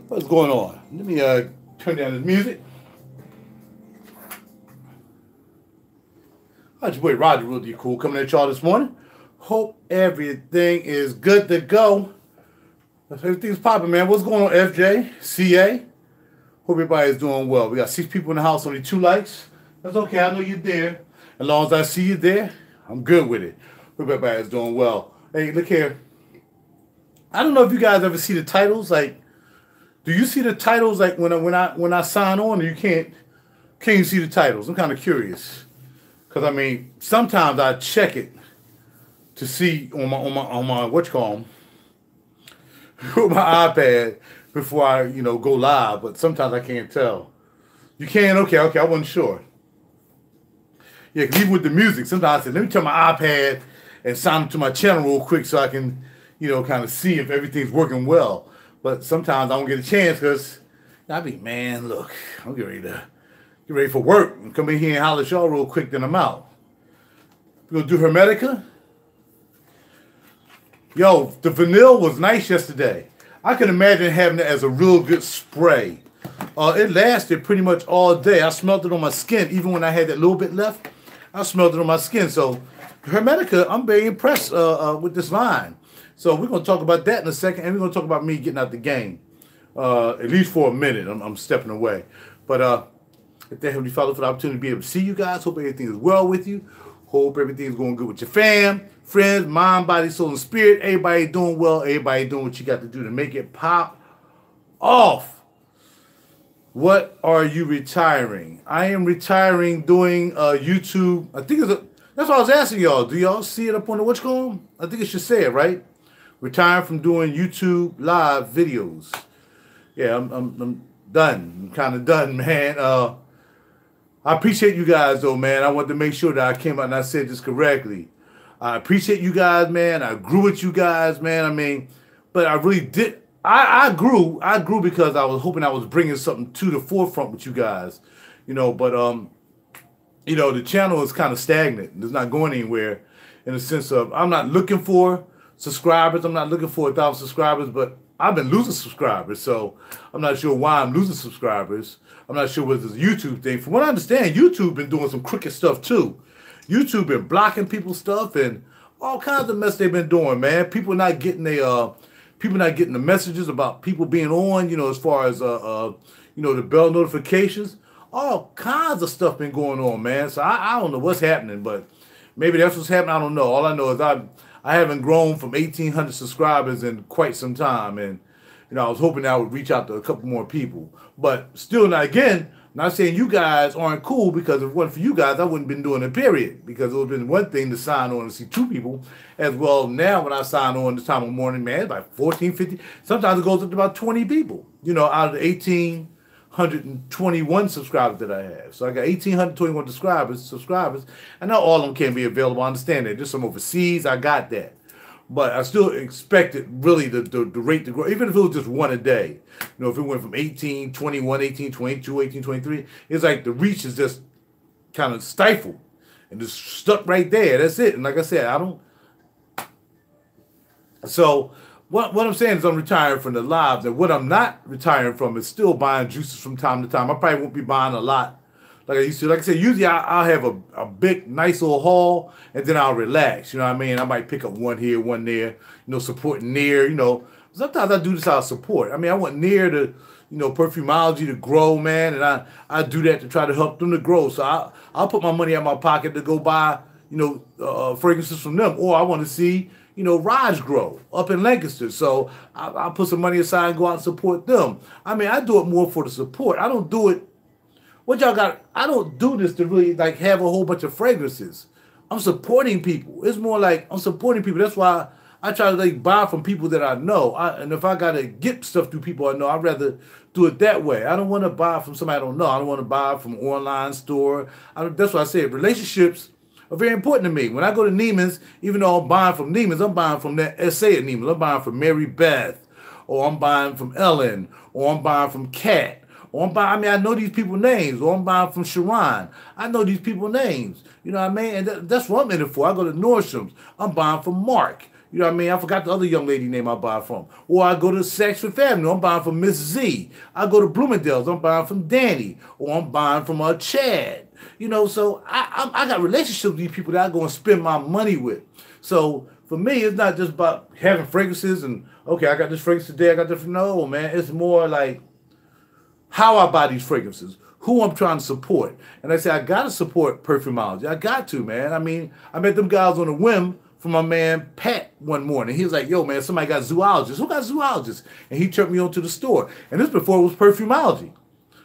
What's going on? Let me turn down this music. How's your boy RaJuR really cool coming at y'all this morning? Hope everything is good to go. Everything's popping, man. What's going on, FJ? CA? Hope everybody's doing well. We got 6 people in the house, only 2 likes. That's okay. I know you're there. As long as I see you there, I'm good with it. Hope everybody's doing well. Hey, look here. I don't know if you guys ever see the titles. Like, do you see the titles like when I sign on, or you can't you see the titles? I'm kind of curious, because I mean sometimes I check it to see on my what you call them, with my iPad before I go live, but sometimes I can't tell. You can? Okay, I wasn't sure. Yeah, because even with the music, sometimes I say, let me turn my iPad and sign into my channel real quick so I can, kind of see if everything's working well. But sometimes I don't get a chance because I be, man, look, I'm getting ready for work and come in here and holler at y'all real quick, then I'm out. We're going to do Hermetica. Yo, the vanilla was nice yesterday. I can imagine having it as a real good spray. It lasted pretty much all day. I smelled it on my skin. Even when I had that little bit left, I smelled it on my skin. So Hermetica, I'm very impressed with this line. So we're going to talk about that in a second, and we're going to talk about me getting out the game. At least for a minute. I'm stepping away. But if that Heavenly Father for the opportunity to be able to see you guys, hope everything is well with you. Hope everything's going good with your fam, friends, mind, body, soul, and spirit. Everybody doing well. Everybody doing what you got to do to make it pop off. What are you retiring? I am retiring doing YouTube. I think that's what I was asking y'all. Do y'all see it up on the what's going? I think it should say it, right? Retiring from doing YouTube live videos. Yeah, I'm done. I'm kind of done, man. I appreciate you guys, though, man. I want to make sure that I came out and I said this correctly. I appreciate you guys, man. I grew with you guys, man. I mean, but I really did. I grew because I was hoping I was bringing something to the forefront with you guys, But the channel is kind of stagnant. It's not going anywhere, in the sense of I'm not looking for subscribers. I'm not looking for 1,000 subscribers, but I've been losing subscribers, so I'm not sure why I'm losing subscribers. I'm not sure whether it's a YouTube thing. From what I understand, YouTube been doing some crooked stuff too. YouTube been blocking people's stuff and all kinds of mess they've been doing, man. People not getting the messages about people being on, as far as the bell notifications. All kinds of stuff been going on, man. So I don't know what's happening, but maybe that's what's happening. I don't know. All I know is I haven't grown from 1,800 subscribers in quite some time, and I was hoping I would reach out to a couple more people. But still, not saying you guys aren't cool, because if it wasn't for you guys, I wouldn't have been doing it, period. Because it would have been one thing to sign on and see 2 people. As well, now when I sign on this time of morning, man, it's like 14, 15. Sometimes it goes up to about 20 people, out of the 1,821 subscribers that I have. So I got 1,821 subscribers. I know all of them can't be available. I understand that. There's some overseas. I got that. But I still expected really the rate to grow, even if it was just one a day. If it went from 1821, 1822, 1823, it's like the reach is just kind of stifled and just stuck right there. That's it. And like I said, I don't. So what I'm saying is I'm retiring from the lives, and what I'm not retiring from is still buying juices from time to time. I probably won't be buying a lot like I used to. Like I said, usually I'll have a big, nice little haul, and then I'll relax. You know what I mean? I might pick up one here, one there, supporting Near, Sometimes I do this out of support. I mean, I want Near to, Perfumology to grow, man, and I do that to try to help them to grow. So I'll put my money out of my pocket to go buy, fragrances from them. Or I want to see, RaJuR grow up in Lancaster. So I'll put some money aside and go out and support them. I mean, I do it more for the support. I don't do it. What y'all got? I don't do this to really have a whole bunch of fragrances. I'm supporting people. It's more like I'm supporting people. That's why I try to buy from people that I know. And if I gotta get stuff through people I know, I'd rather do it that way. I don't want to buy from somebody I don't know. I don't want to buy from an online store. That's why I say relationships are very important to me. When I go to Neiman's, even though I'm buying from Neiman's, I'm buying from that SA at Neiman's. I'm buying from Mary Beth, or I'm buying from Ellen, or I'm buying from Kat. I know these people's names. Or I'm buying from Sharon. I know these people's names. You know what I mean? And that's what I'm in it for. I go to Nordstrom's. I'm buying from Mark. You know what I mean? I forgot the other young lady name I buy from. Or I go to Saks Fifth Avenue, I'm buying from Miss Z. I go to Bloomingdale's, I'm buying from Danny. Or I'm buying from Chad. You know, so I got relationships with these people that I go and spend my money with. So for me, it's not just about having fragrances and, okay, I got this fragrance today, I got this. No, man. It's more like how I buy these fragrances, who I'm trying to support. And I say, I got to support Perfumology. I got to, man. I mean, I met them guys on a whim from my man Pat one morning. He was like, yo, man, somebody got zoologists. Who got zoologists? And he turned me on to the store. And this before it was Perfumology.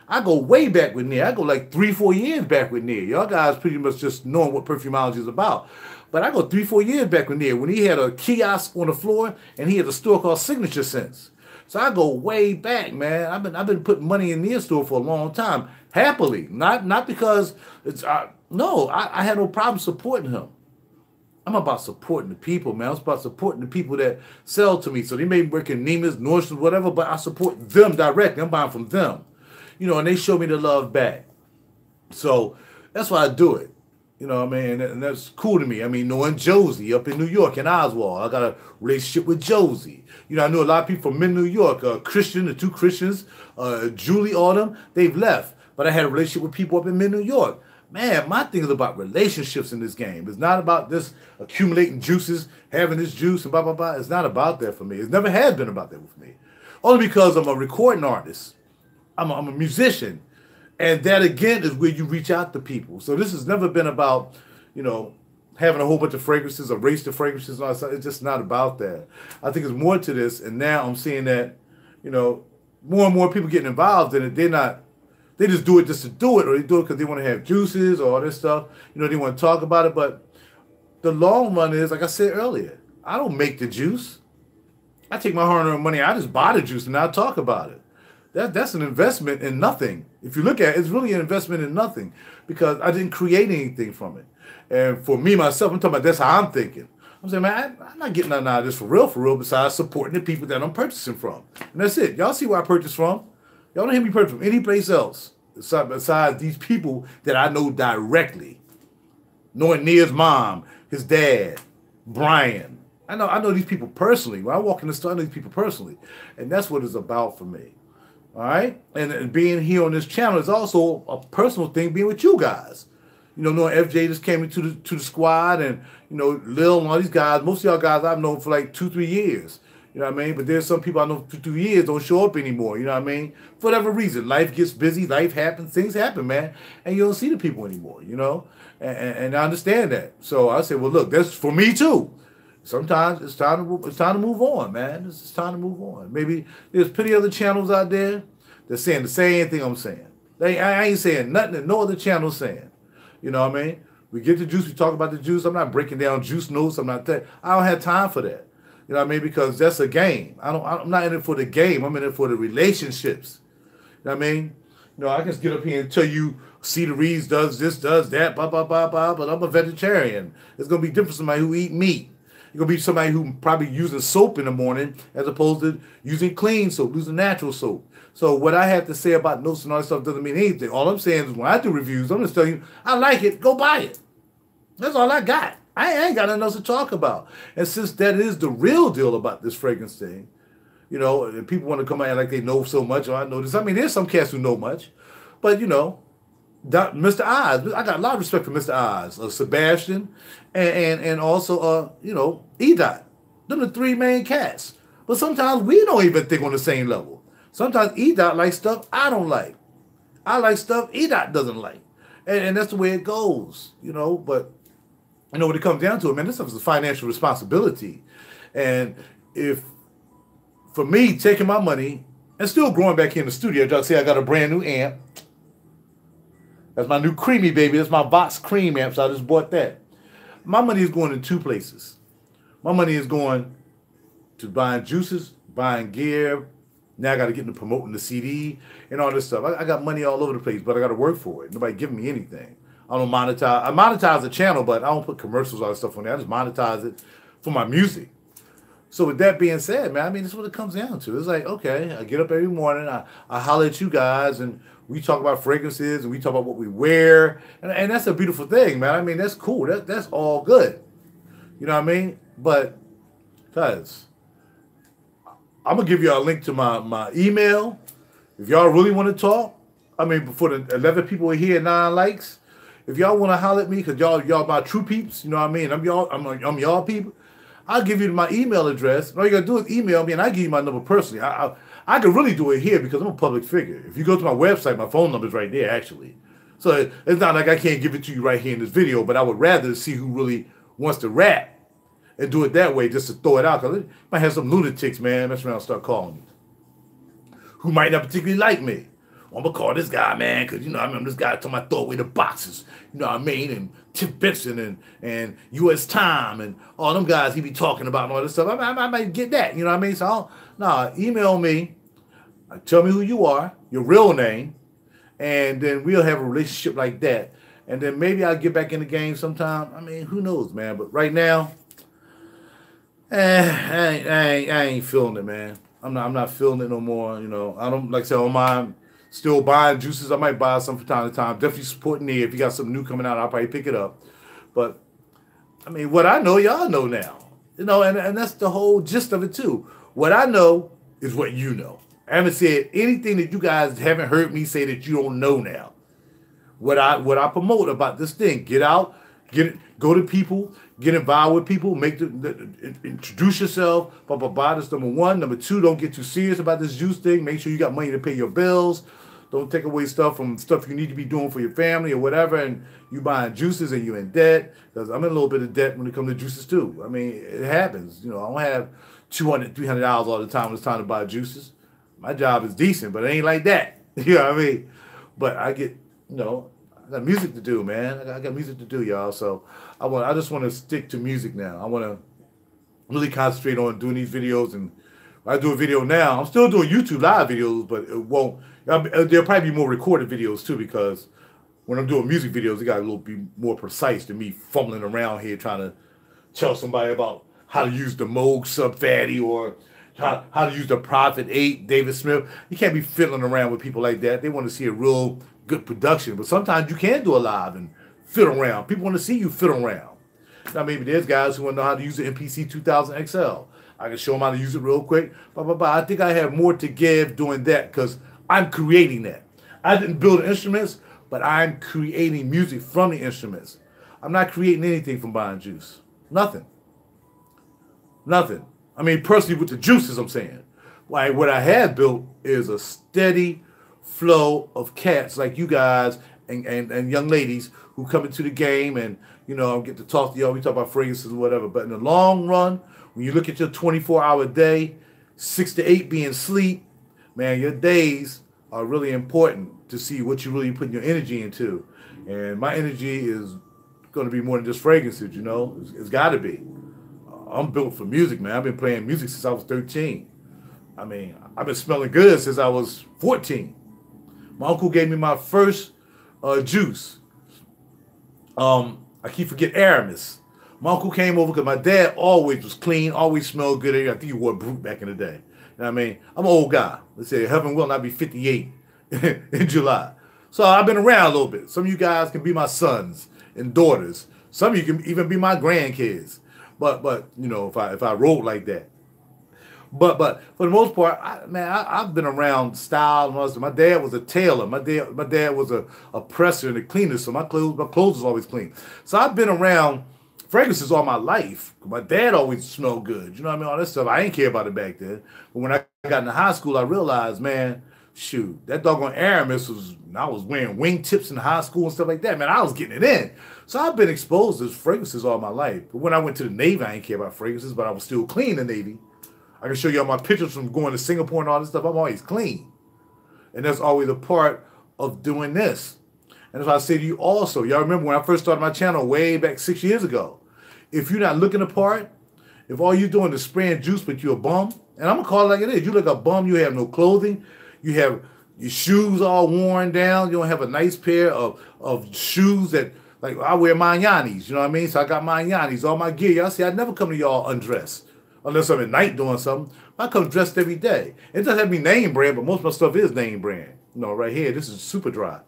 I go way back with Nia. I go like 3-4 years back with Nia. Y'all guys pretty much just knowing what Perfumology is about. But I go 3-4 years back with Nia when he had a kiosk on the floor and he had a store called Signature Scents. So I go way back, man. I've been putting money in Nia's store for a long time. Happily. Not because it's no, I had no problem supporting him. I'm about supporting the people, man. I'm about supporting the people that sell to me. So they may work in Neiman's, Nordstrom, whatever, but I support them directly. I'm buying from them. You know, and they show me the love back. So that's why I do it. You know what I mean? And that's cool to me. I mean, knowing Josie up in New York in Oswald. I got a relationship with Josie. You know, I know a lot of people from New York. Christian, the 2 Christians, Julie, all them, they've left. But I had a relationship with people up in New York. Man, my thing is about relationships in this game. It's not about this accumulating juices, having this juice and blah, blah, blah. It's not about that for me. It never has been about that for me. Only because I'm a recording artist. I'm a musician. And that, again, is where you reach out to people. So this has never been about, you know, having a whole bunch of fragrances, erase the fragrances and all that. It's just not about that. I think there's more to this. And now I'm seeing that, you know, more and more people getting involved in it. They just do it just to do it, or they do it because they want to have juices or all this stuff. You know, they want to talk about it. But the long run is, like I said earlier, I don't make the juice. I take my hard-earned money. I just buy the juice and I talk about it. That's an investment in nothing. If you look at it, it's really an investment in nothing because I didn't create anything from it. And for me, myself, I'm talking about that's how I'm thinking. I'm saying, man, I'm not getting nothing out of this for real, besides supporting the people that I'm purchasing from. And that's it. Y'all see where I purchase from. Y'all don't hear me purchase from any place else besides these people that I know directly. Knowing Nia's mom, his dad, Brian. I know these people personally. When I walk in the store, I know these people personally. And that's what it's about for me. All right? And being here on this channel is also a personal thing, being with you guys. You know, knowing FJ just came into the squad and, you know, Lil and all these guys. Most of y'all guys I've known for like 2-3 years. You know what I mean? But there's some people I know for 2 years don't show up anymore. You know what I mean? For whatever reason. Life gets busy. Life happens. Things happen, man. And you don't see the people anymore, you know? And I understand that. So I say, well, look, that's for me too. Sometimes it's time to move on, man. It's time to move on. Maybe there's plenty of other channels out there that's saying the same thing I'm saying. I ain't saying nothing that no other channel's saying. You know what I mean? We get the juice. We talk about the juice. I'm not breaking down juice notes. I don't have time for that. You know what I mean? Because that's a game. I'm not in it for the game. I'm in it for the relationships. You know what I mean? You know, I can just get up here and tell you Cedarise does this, does that, blah, blah, blah, blah, but I'm a vegetarian. It's going to be different from somebody who eat meat. It's going to be somebody who probably using soap in the morning as opposed to using clean soap, using natural soap. So what I have to say about notes and all that stuff doesn't mean anything. All I'm saying is when I do reviews, I'm just telling you, I like it, go buy it. That's all I got. I ain't got nothing else to talk about. And since that is the real deal about this fragrance thing, you know, and people want to come out like they know so much, or I know this. I mean, there's some cats who know much. But, you know, Mr. Oz, I got a lot of respect for Mr. Oz, Sebastian, and also, you know, E-Dot. Them the 3 main cats. But sometimes we don't even think on the same level. Sometimes E-Dot likes stuff I don't like. I like stuff E-Dot doesn't like. And that's the way it goes, you know. But, you know, when it comes down to it, man, this stuff is a financial responsibility. And if, for me, taking my money and still growing back here in the studio, y'all see I got a brand new amp. That's my new Creamy baby. That's my Vox Cream amp, so I just bought that. My money is going in 2 places. My money is going to buying juices, buying gear. Now I got to get into promoting the CD and all this stuff. I got money all over the place, but I got to work for it. Nobody giving me anything. I don't monetize. I monetize the channel, but I don't put commercials, all that stuff on there. I just monetize it for my music. So with that being said, man, I mean, that's what it comes down to. It's like, okay, I get up every morning, I holler at you guys, and we talk about fragrances, and we talk about what we wear, and that's a beautiful thing, man. I mean, that's cool. That's all good. You know what I mean? But Guys, I'm going to give y'all a link to my email. If y'all really want to talk, I mean, before the 11 people are here, 9 likes. If y'all want to holler at me, because y'all my true peeps, you know what I mean? I'm y'all people. I'll give you my email address. All you got to do is email me, and I give you my number personally. I can really do it here because I'm a public figure. If you go to my website, my phone number is right there, actually. So it's not like I can't give it to you right here in this video, but I would rather see who really wants to rap and do it that way just to throw it out. Because it might have some lunatics, man, mess around and start calling me, who might not particularly like me. Well, I'm going to call this guy, man, because, you know, I remember this guy told me I throw away the boxes, you know what I mean, and Tiff Benson and U.S. Time and all them guys he be talking about and all this stuff. I might get that, you know what I mean? So, email me, tell me who you are, your real name, and then we'll have a relationship like that. And then maybe I'll get back in the game sometime. I mean, who knows, man? But right now, I ain't feeling it, man. I'm not feeling it no more. You know, I don't, like I said, I don't mind still buying juices. I might buy some from time to time. Definitely supporting it. If you got something new coming out, I'll probably pick it up. But I mean, what I know, y'all know now. You know, and that's the whole gist of it too. What I know is what you know. I haven't said anything that you guys haven't heard me say that you don't know now. What I promote about this thing: get out, go to people, get involved with people, introduce yourself. Blah blah blah. That's number one. Number two, don't get too serious about this juice thing. Make sure you got money to pay your bills. Don't take away stuff from stuff you need to be doing for your family or whatever, and you buying juices and you're in debt. Because I'm in a little bit of debt when it comes to juices too. I mean, it happens. You know, I don't have $200, $300 all the time when it's time to buy juices. My job is decent, but it ain't like that. You know what I mean? But I get, you know, I got music to do, man. I got music to do, y'all. So I just want to stick to music now. I want to really concentrate on doing these videos. And I do a video now. I'm still doing YouTube live videos, but it won't. There'll probably be more recorded videos too, because when I'm doing music videos, it got a little bit more precise than me fumbling around here trying to tell somebody about how to use the Moog Sub Fatty or how to use the Prophet 8, David Smith. You can't be fiddling around with people like that. They want to see a real good production. But sometimes you can do a live and fiddle around. People want to see you fiddle around. Now, maybe there's guys who want to know how to use the MPC 2000 XL. I can show them how to use it real quick. But I think I have more to give doing that because I'm creating that. I didn't build the instruments, but I'm creating music from the instruments. I'm not creating anything from buying juice. Nothing. Nothing. I mean, personally with the juices, I'm saying. Like, what I have built is a steady flow of cats like you guys and young ladies who come into the game and, you know, get to talk to y'all. We talk about fragrances or whatever. But in the long run, when you look at your 24-hour day, 6 to 8 being sleep, man, your days are really important to see what you really put your energy into. And my energy is going to be more than just fragrances, you know. It's got to be. I'm built for music, man. I've been playing music since I was 13. I mean, I've been smelling good since I was 14. My uncle gave me my first juice. I keep forgetting Aramis. My uncle came over because my dad always was clean, always smelled good. I think he wore Brute back in the day. You know what I mean? I'm an old guy. Let's say heaven will not be 58 in July. So I've been around a little bit. Some of you guys can be my sons and daughters. Some of you can even be my grandkids. But you know, if I rolled like that. But for the most part, I've been around style and all this. My dad was a tailor. My dad was a presser and a cleaner, so my clothes was always clean. So I've been around fragrances all my life. My dad always smelled good. You know what I mean? All that stuff. I didn't care about it back then. But when I got into high school, I realized, man, shoot, that doggone Aramis I was wearing wingtips in high school and stuff like that. Man, I was getting it in. So I've been exposed to fragrances all my life. But when I went to the Navy, I didn't care about fragrances, but I was still clean in the Navy. I can show you all my pictures from going to Singapore and all this stuff. I'm always clean. And that's always a part of doing this. And that's why I say to you also, y'all remember when I first started my channel way back 6 years ago, if you're not looking the part, if all you're doing is spraying juice but you're a bum, and I'm going to call it like it is, you look a bum, you have no clothing, you have your shoes all worn down, you don't have a nice pair of shoes that, like I wear Mayanis, you know what I mean? So I got Mayanis, all my gear. Y'all see, I never come to y'all undressed. Unless I'm at night doing something. I come dressed every day. It doesn't have to be name brand, but most of my stuff is name brand. You know, right here, this is super dry.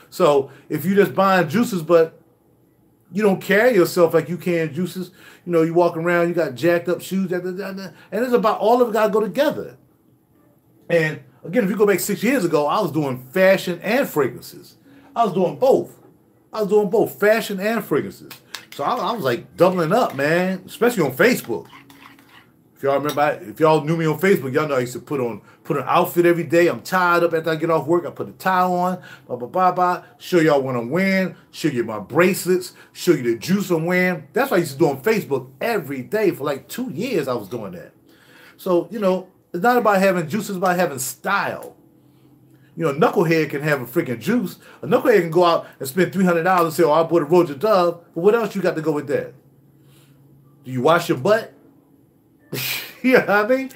So if you're just buying juices, but You don't carry yourself like you can juices. You know, you walk around, you got jacked up shoes, and it's about all of it got to go together. And again, if you go back 6 years ago, I was doing fashion and fragrances. I was doing both. I was doing both fashion and fragrances. So I was like doubling up, man, especially on Facebook. If y'all remember, if y'all knew me on Facebook, y'all know I used to put an outfit every day. I'm tied up after I get off work. I put a tie on, show y'all what I'm wearing, show you my bracelets, show you the juice I'm wearing. That's what I used to do on Facebook every day for like 2 years. I was doing that. So, you know, it's not about having juice, it's about having style. You know, a knucklehead can have a freaking juice. A knucklehead can go out and spend $300 and say, oh, I bought a RaJuR Dove. But what else you got to go with that? Do you wash your butt? You know what I mean?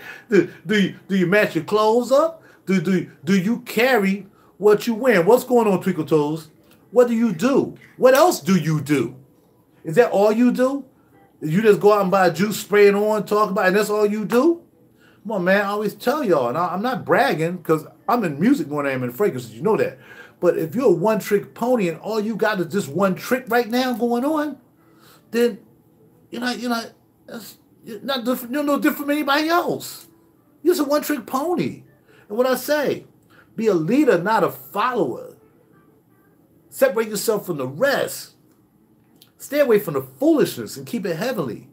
Do you match your clothes up? Do you carry what you wear? What's going on, Twinkle Toes? What do you do? What else do you do? Is that all you do? You just go out and buy juice, spray it on, talk about it, and that's all you do? Come on, man. I always tell y'all, and I'm not bragging because I'm in music more than I'm in fragrances. You know that. But if you're a one-trick pony and all you got is just one trick right now going on, then you're not different. You're no different from anybody else. You're just a one-trick pony. And what I say, be a leader, not a follower. Separate yourself from the rest. Stay away from the foolishness and keep it heavenly.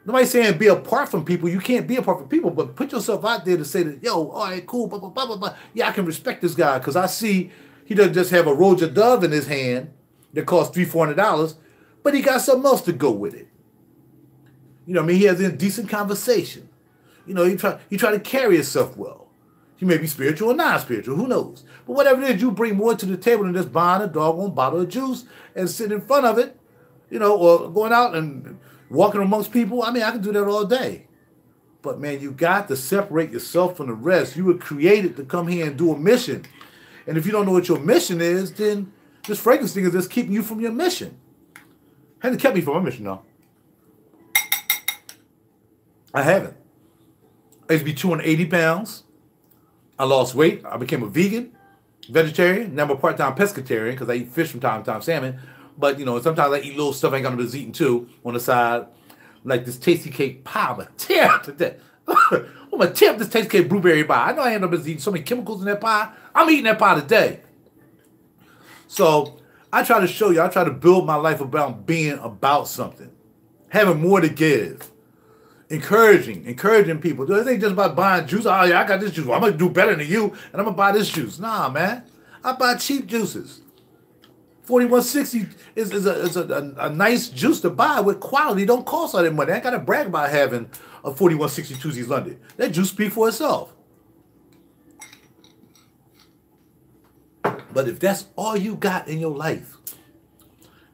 Nobody's saying be apart from people. You can't be apart from people, but put yourself out there to say that, yo, all right, cool, blah, blah, blah, blah, blah. Yeah, I can respect this guy because I see he doesn't just have a RaJuR Dove in his hand that costs $300-$400, but he got something else to go with it. You know what I mean? He has a decent conversation. You know, he try to carry himself well. He may be spiritual or non-spiritual, who knows? But whatever it is, you bring more to the table than just buying a doggone bottle of juice and sitting in front of it, you know, or going out and walking amongst people. I mean, I can do that all day. But, man, you got to separate yourself from the rest. You were created to come here and do a mission. And if you don't know what your mission is, then this fragrance thing is just keeping you from your mission. Hasn't kept me from my mission, though. I haven't. I used to be 280 pounds. I lost weight. I became a vegetarian. Now I'm a part-time pescatarian because I eat fish from time to time, salmon. But, you know, sometimes I eat little stuff I ain't got no business eating too on the side. Like this tasty cake pie. I'm going to tear up today. I'm going to tear up this tasty cake blueberry pie. I know I end up eating so many chemicals in that pie. I'm eating that pie today. So I try to show you, I try to build my life about being about something. Having more to give. Encouraging people. It ain't just about buying juice. Oh, yeah, I got this juice. Well, I'm going to do better than you, and I'm going to buy this juice. Nah, man. I buy cheap juices. 4160 is a nice juice to buy with quality. Don't cost all that money. I ain't got to brag about having a 4160 Tuesdays London. That juice speaks for itself. But if that's all you got in your life,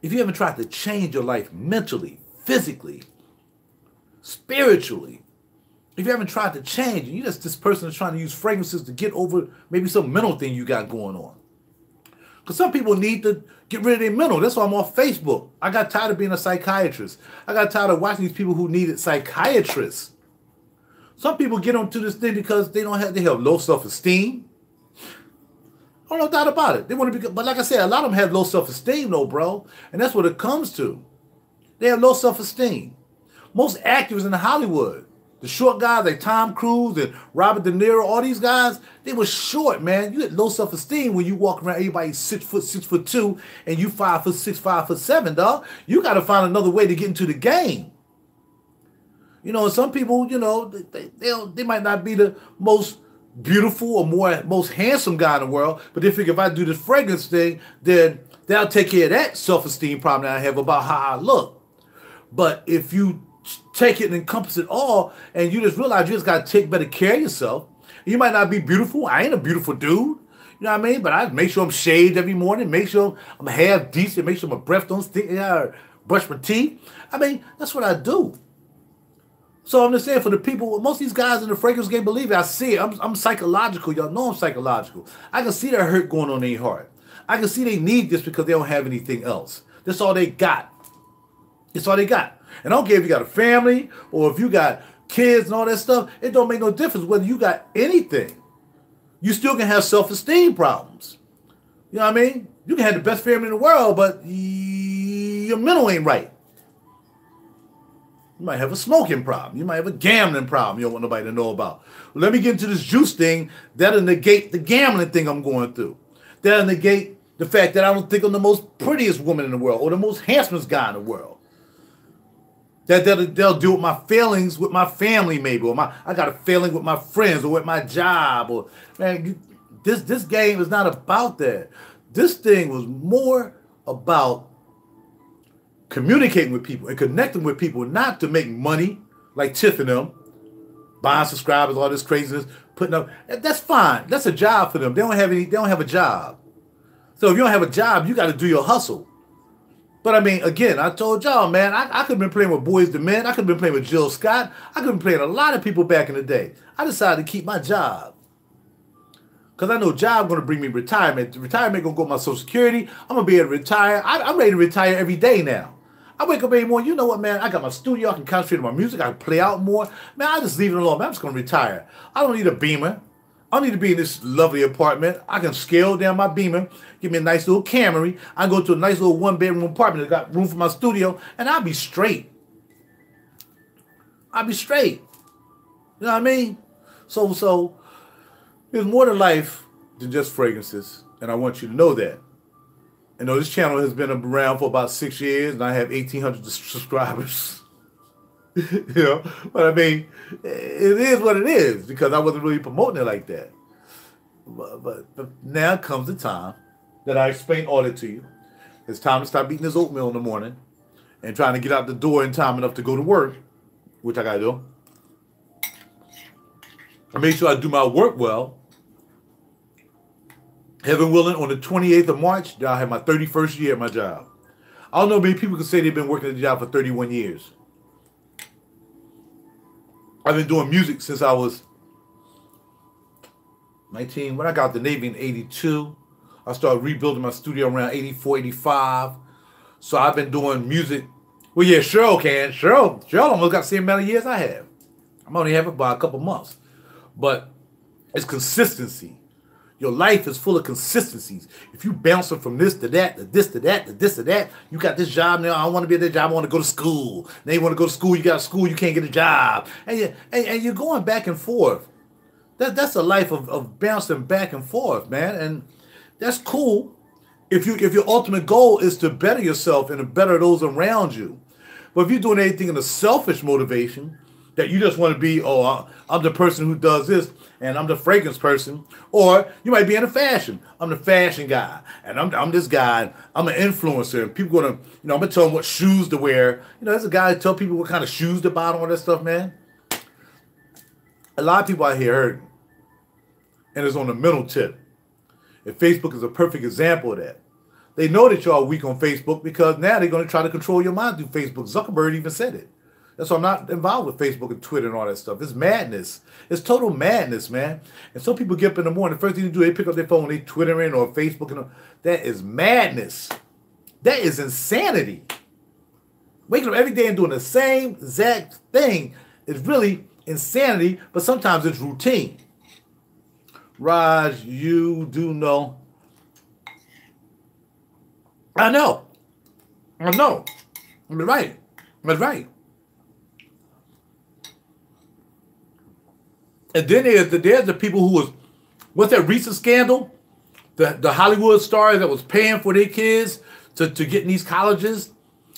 if you haven't tried to change your life mentally, physically, spiritually, if you haven't tried to change, and you're just this person that's trying to use fragrances to get over maybe some mental thing you got going on. Because some people need to get rid of their mental. That's why I'm off Facebook. I got tired of being a psychiatrist. I got tired of watching these people who needed psychiatrists. Some people get onto this thing because they have low self-esteem. Oh, no doubt about it. They want to be, but like I said, a lot of them have low self-esteem, though, bro. And that's what it comes to. They have low self-esteem. Most actors in Hollywood, the short guys like Tom Cruise and Robert De Niro, all these guys, they were short, man. You had low self-esteem when you walk around, everybody's 6'2", and you 5'6", 5'7", dog. You got to find another way to get into the game. You know, some people, you know, they might not be the most beautiful or most handsome guy in the world, but they figure if I do this fragrance thing, then they'll take care of that self-esteem problem that I have about how I look. But if you take it and encompass it all, and you just realize you just got to take better care of yourself. You might not be beautiful. I ain't a beautiful dude. You know what I mean? But I make sure I'm shaved every morning, make sure I'm half decent, make sure my breath don't stink, brush my teeth. I mean, that's what I do. So I'm just saying, for the people, most of these guys in the fragrance game, believe it, I see it. I'm psychological. Y'all know I'm psychological. I can see that hurt going on in their heart. I can see they need this because they don't have anything else. That's all they got. That's all they got. And I don't care if you got a family or if you got kids and all that stuff. It don't make no difference whether you got anything. You still can have self-esteem problems. You know what I mean? You can have the best family in the world, but your mental ain't right. You might have a smoking problem. You might have a gambling problem you don't want nobody to know about. Well, let me get into this juice thing. That'll negate the gambling thing I'm going through. That'll negate the fact that I don't think I'm the most prettiest woman in the world or the most handsomest guy in the world. They'll deal with my failings with my family maybe, or I got a failing with my friends or with my job. Or man, this game is not about that. This thing was more about communicating with people and connecting with people, not to make money like Tiff and them, buying subscribers, all this craziness, putting up. That's fine. That's a job for them. They don't have a job. So if you don't have a job, you got to do your hustle. But I mean, again, I told y'all, man, I could have been playing with Boys II Men. I could have been playing with Jill Scott. I could have been playing a lot of people back in the day. I decided to keep my job. Because I know job going to bring me retirement. Retirement going to go with my Social Security. I'm going to be able to retire. I'm ready to retire every day now. I wake up every morning, you know what, man? I got my studio. I can concentrate on my music. I can play out more. Man, I just leave it alone. Man, I'm just going to retire. I don't need a Beamer. I don't need to be in this lovely apartment. I can scale down my Beamer, give me a nice little Camry. I go to a nice little one-bedroom apartment that got room for my studio, and I'll be straight. I'll be straight. You know what I mean? So there's more to life than just fragrances, and I want you to know that. You know, this channel has been around for about 6 years, and I have 1,800 subscribers. You know, but I mean, it is what it is, because I wasn't really promoting it like that. But now comes the time that I explain all that to you. It's time to stop eating this oatmeal in the morning and trying to get out the door in time enough to go to work, which I got to do. I make sure I do my work well. Heaven willing, on the 28th of March, I'll have my 31st year at my job. I don't know, many people can say they've been working at the job for 31 years. I've been doing music since I was 19. When I got out the Navy in 82, I started rebuilding my studio around 84, 85. So I've been doing music. Well, yeah, Cheryl can. Cheryl almost got the same amount of years I have. I'm only having it by a couple months. But it's consistency. Your life is full of consistencies. If you bouncing from this to that, to this to that, to this to that, you got this job now, I want to be at that job, I want to go to school. Now you want to go to school, you got a school, you can't get a job. And you're going back and forth. That's a life of bouncing back and forth, man. And that's cool if your ultimate goal is to better yourself and to better those around you. But if you're doing anything in a selfish motivation, that you just want to be, oh, I'm the person who does this, and I'm the fragrance person. Or you might be into fashion. I'm the fashion guy, and I'm this guy. And I'm an influencer, and people gonna, I'm gonna tell them what shoes to wear. There's a guy that tell people what kind of shoes to buy and all that stuff, man. A lot of people out here hurting, and it's on the mental tip. And Facebook is a perfect example of that. They know that y'all weak on Facebook because now they're gonna try to control your mind through Facebook. Zuckerberg even said it. That's why I'm not involved with Facebook and Twitter and all that stuff. It's madness. It's total madness, man. And some people get up in the morning, the first thing they do, they pick up their phone, they Twittering or Facebook. And that is madness. That is insanity. Waking up every day and doing the same exact thing is really insanity, but sometimes it's routine. Raj, you do know. I know. I'm right. I'm right. And then there's the people who was, what's that recent scandal? The Hollywood stars that was paying for their kids to get in these colleges,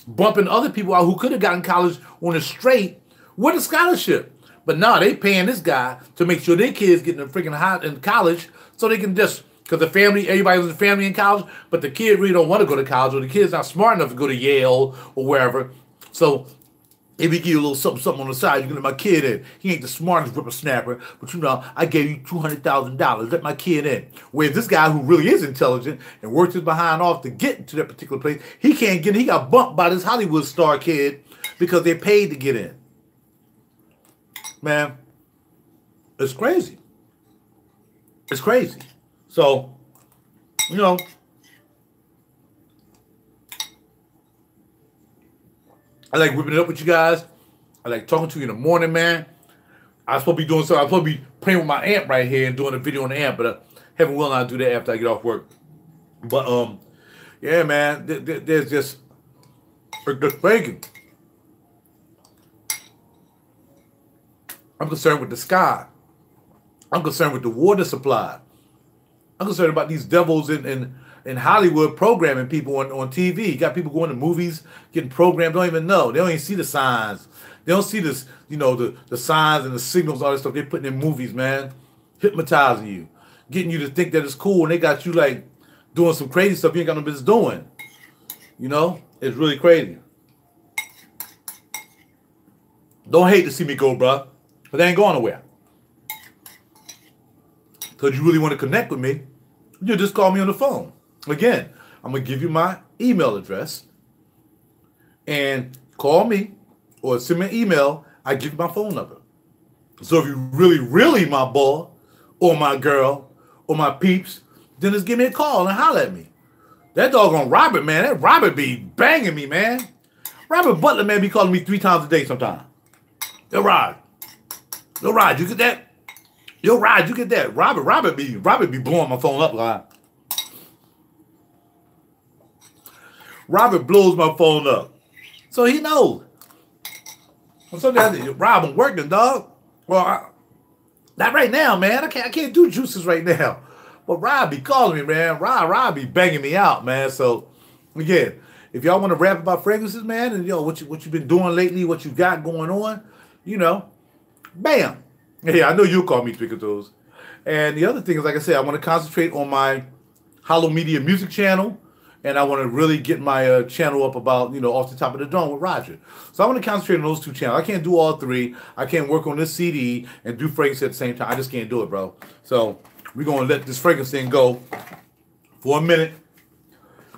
bumping other people out who could have gotten college on the straight with a scholarship. But now they paying this guy to make sure their kids get in freaking college so they can just, because the family, everybody was a family in college, but the kid really don't want to go to college, or the kid's not smart enough to go to Yale or wherever. So if you give you a little something on the side, you can let my kid in. He ain't the smartest whippersnapper, but I gave you $200,000. Let my kid in. Whereas this guy who really is intelligent and works his behind off to get to that particular place, he can't get in. He got bumped by this Hollywood star kid because they paid to get in. Man, it's crazy. It's crazy. So, I like whipping it up with you guys. I like talking to you in the morning, man. I'm supposed to be doing something. I'm supposed to be playing with my amp right here and doing a video on the amp, but heaven willing, I'll do that after I get off work. But Yeah, man. There's just bacon. I'm concerned with the sky. I'm concerned with the water supply. I'm concerned about these devils in Hollywood programming people on TV. You got people going to movies, getting programmed, don't even know. They don't even see the signs. They don't see this, you know, the signs and the signals, all this stuff they're putting in movies, man. Hypnotizing you. Getting you to think that it's cool, and they got you, like, doing some crazy stuff you ain't got no business doing. You know? It's really crazy. Don't hate to see me go, bro. But they ain't going nowhere. Because you really want to connect with me, you just call me on the phone. Again, I'm going to give you my email address. And call me or send me an email. I give you my phone number. So if you really my boy or my girl or my peeps, then just give me a call and holler at me. That doggone Robert, man, that Robert be banging me, man. Robert Butler, man, be calling me 3 times a day sometimes. Yo, Rod, you get that? Yo, Rod, you get that? Robert be blowing my phone up, Rod. Robert blows my phone up. So he knows. Sometimes, Rob, I'm working, dog. Well, not right now, man. I can't do juices right now. But Rob be calling me, man. Rob be banging me out, man. So, again, if y'all want to rap about fragrances, man, and, yo, what you been doing lately, what you got going on, you know, bam. Yeah, I know you'll call me Twinkle Toes. And the other thing is, like I said, I want to concentrate on my Hollomedia music channel. And I want to really get my channel up about, you know, Off the Top of the Dome with RaJuR. So I want to concentrate on those 2 channels. I can't do all 3. I can't work on this CD and do fragrance at the same time. I just can't do it, bro. So we're going to let this fragrance thing go for a minute.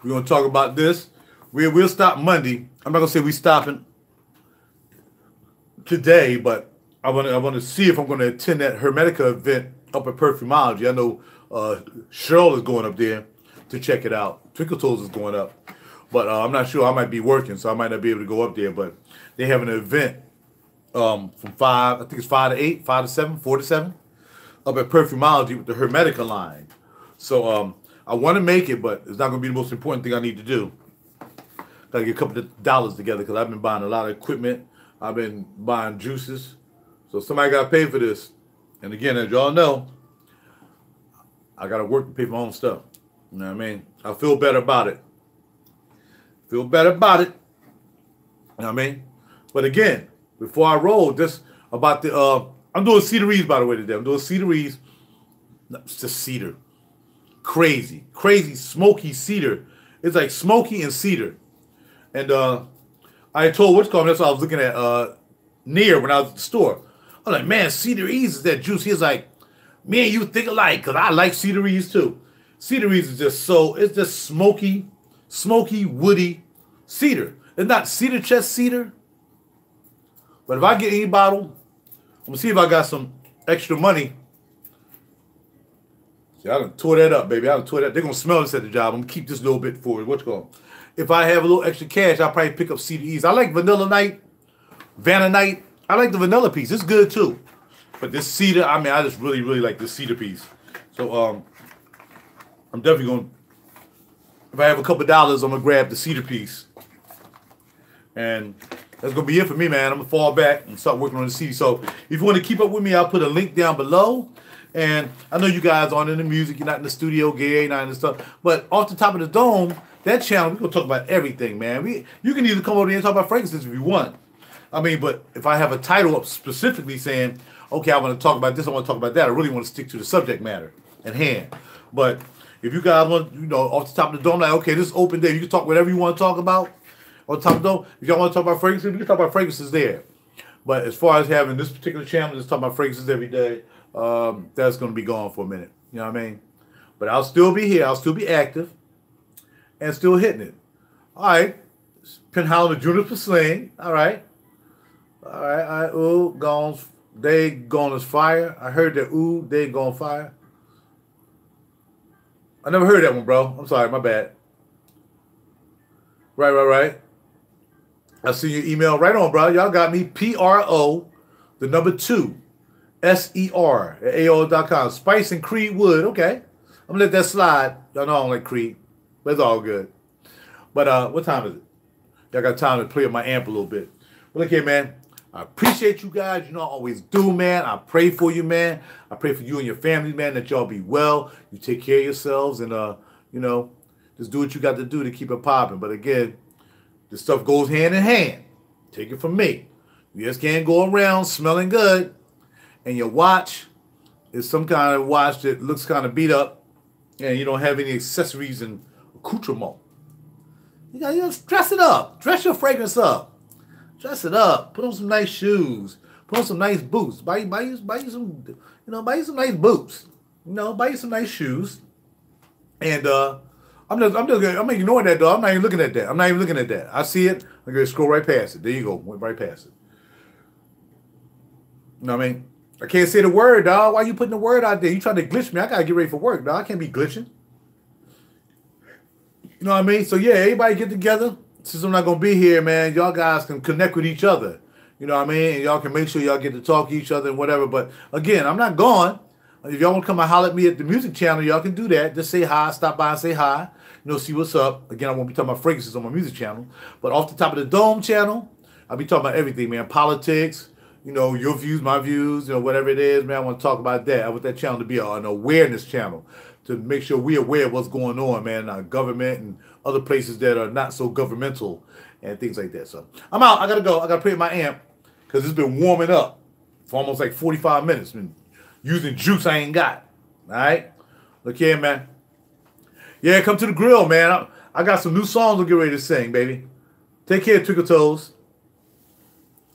We're going to talk about this. We'll stop Monday. I'm not going to say we're stopping today, but I want to see if I'm going to attend that Hermetica event up at Perfumology. I know Cheryl is going up there to check it out. Twinkle Toes is going up. But I'm not sure. I might be working, so I might not be able to go up there. But they have an event from 5, I think it's 5 to 8, 5 to 7, 4 to 7, up at Perfumology with the Hermetica line. So I want to make it, but it's not going to be the most important thing I need to do. Got to get a couple of dollars together because I've been buying a lot of equipment. I've been buying juices. So somebody got to pay for this. And again, as y'all know, I got to work to pay for my own stuff. You know what I mean? I feel better about it. Feel better about it. You know what I mean? But again, before I roll, just about the, I'm doing Cedarise, by the way, today. I'm doing Cedarise. No, it's just cedar. Crazy, smoky cedar. It's like smoky and cedar. And I told what's called, that's what I was looking at near when I was at the store. I was like, man, Cedarise is that juice. He was like, me and you think alike, because I like Cedarise too. Cedarise is just so, it's just smoky, woody cedar. It's not cedar chest cedar. But if I get any bottle, I'm going to see if I got some extra money. See, I done tore that up, baby. I done tore that. They're going to smell this at the job. I'm going to keep this little bit for it. What's called? If I have a little extra cash, I'll probably pick up Cedarise. I like Vanilla Night, Vanna Night. I like the vanilla piece. It's good too. But this cedar, I mean, I just really like this cedar piece. So, I'm definitely going to, if I have a couple of dollars, I'm going to grab the cedar piece. And that's going to be it for me, man. I'm going to fall back and start working on the CD. So if you want to keep up with me, I'll put a link down below. And I know you guys aren't in the music. You're not in the studio gig, you're not in the stuff. But Off the Top of the Dome, that channel, we're going to talk about everything, man. You can either come over here and talk about fragrances if you want. I mean, but if I have a title up specifically saying, okay, I want to talk about this, I want to talk about that, I really want to stick to the subject matter at hand. But if you guys want, you know, Off the Top of the Dome, like, okay, this is open day. You can talk whatever you want to talk about. On top of the dome, if y'all want to talk about fragrances, we can talk about fragrances there. But as far as having this particular channel, just talk about fragrances every day, that's going to be gone for a minute. You know what I mean? But I'll still be here. I'll still be active and still hitting it. All right. Penhollow Juniper Sling. All right. All right. Ooh, gone. They gone as fire. I heard that. Ooh, they gone fire. I never heard that one, bro. I'm sorry. My bad. Right. I see your email. Right on, bro. Y'all got me. PRO, the number 2, SER at AOL.com. Spice and Creed Wood. Okay. I'm going to let that slide. Y'all know I don't like Creed. But it's all good. But what time is it? I got time to play with my amp a little bit. But look here, man. I appreciate you guys. You know I always do, man. I pray for you, man. I pray for you and your family, man, that y'all be well. You take care of yourselves and, you know, just do what you got to do to keep it popping. But again, this stuff goes hand in hand. Take it from me. You just can't go around smelling good and your watch is some kind of watch that looks kind of beat up and you don't have any accessories and accoutrement. You gotta just dress it up. Dress your fragrance up. Dress it up. Put on some nice shoes. Put on some nice boots. Buy you some, you know, buy you some nice boots. You know, buy you some nice shoes. And I'm ignoring that, though. I'm not even looking at that. I'm not even looking at that. I see it. I'm gonna scroll right past it. There you go. Went right past it. You know what I mean? I can't say the word, dog. Why you putting the word out there? You trying to glitch me? I gotta get ready for work, dog. I can't be glitching. You know what I mean? So, yeah, everybody get together. Since I'm not going to be here, man, y'all guys can connect with each other. You know what I mean? And y'all can make sure y'all get to talk to each other and whatever. But, again, I'm not gone. If y'all want to come and holler at me at the music channel, y'all can do that. Just say hi. Stop by and say hi. You know, see what's up. Again, I won't be talking about fragrances on my music channel. But off the top of the dome channel, I'll be talking about everything, man. Politics, you know, your views, my views, you know, whatever it is, man. I want to talk about that. I want that channel to be an awareness channel, to make sure we're aware of what's going on, man, in our government and other places that are not so governmental and things like that. So I'm out. I got to go. I got to play with my amp because it's been warming up for almost like 45 minutes. Been using juice I ain't got. All right? Look here, man. Yeah, come to the grill, man. I got some new songs to get ready to sing, baby. Take care, Twinkle Toes.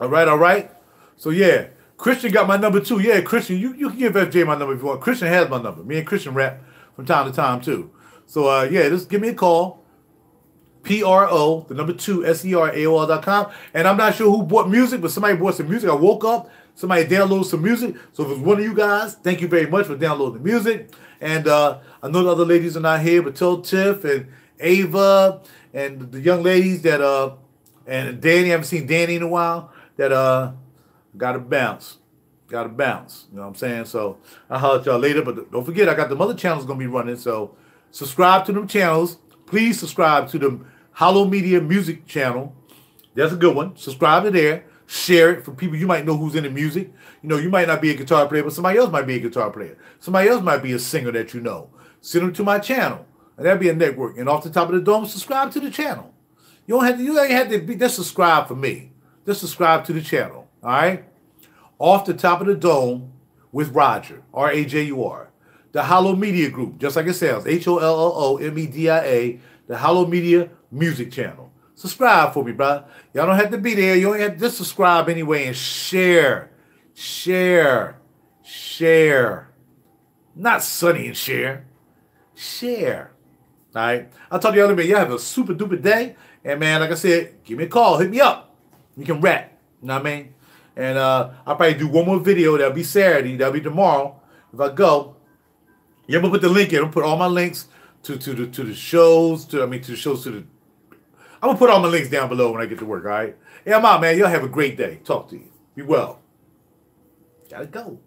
All right, all right? So, yeah, Christian got my number, too. Yeah, Christian, you can give FJ my number if you want. Christian has my number. Me and Christian rap from time to time, too. So, yeah, just give me a call. PRO, the number 2, SER, AOL.com. And I'm not sure who bought music, but somebody bought some music. I woke up, somebody downloaded some music. So if it's one of you guys, thank you very much for downloading the music. And I know the other ladies are not here, but tell Tiff and Ava and the young ladies that, and Danny, I haven't seen Danny in a while, that got to bounce. Got to bounce. You know what I'm saying? So I'll holler at y'all later. But don't forget, I got them other channels going to be running. So subscribe to them channels. Please subscribe to the Hollomedia music channel. That's a good one. Subscribe to there. Share it for people you might know who's into music. You know, you might not be a guitar player, but somebody else might be a guitar player. Somebody else might be a singer that you know. Send them to my channel. And that'd be a network. And off the top of the dome, subscribe to the channel. You ain't have to be, just subscribe for me. Just subscribe to the channel. All right? Off the top of the dome with RaJuR. RaJuR. The Hollomedia group, just like it sounds, HOLLOMEDIA, the Hollomedia music channel. Subscribe for me, bro. Y'all don't have to be there. You only have to just subscribe anyway and share. Share. Share. Not Sonny and share. Share. All right? I'll talk to y'all in a minute. Y'all have a super duper day. And, man, like I said, give me a call. Hit me up. You can rap. You know what I mean? And I'll probably do one more video. That'll be Saturday. That'll be tomorrow if I go. Yeah, I'm gonna put the link in. I'm gonna put all my links to the shows. I'm gonna put all my links down below when I get to work. All right. Hey, I'm out, man. Y'all have a great day. Talk to you. Be well. Gotta go.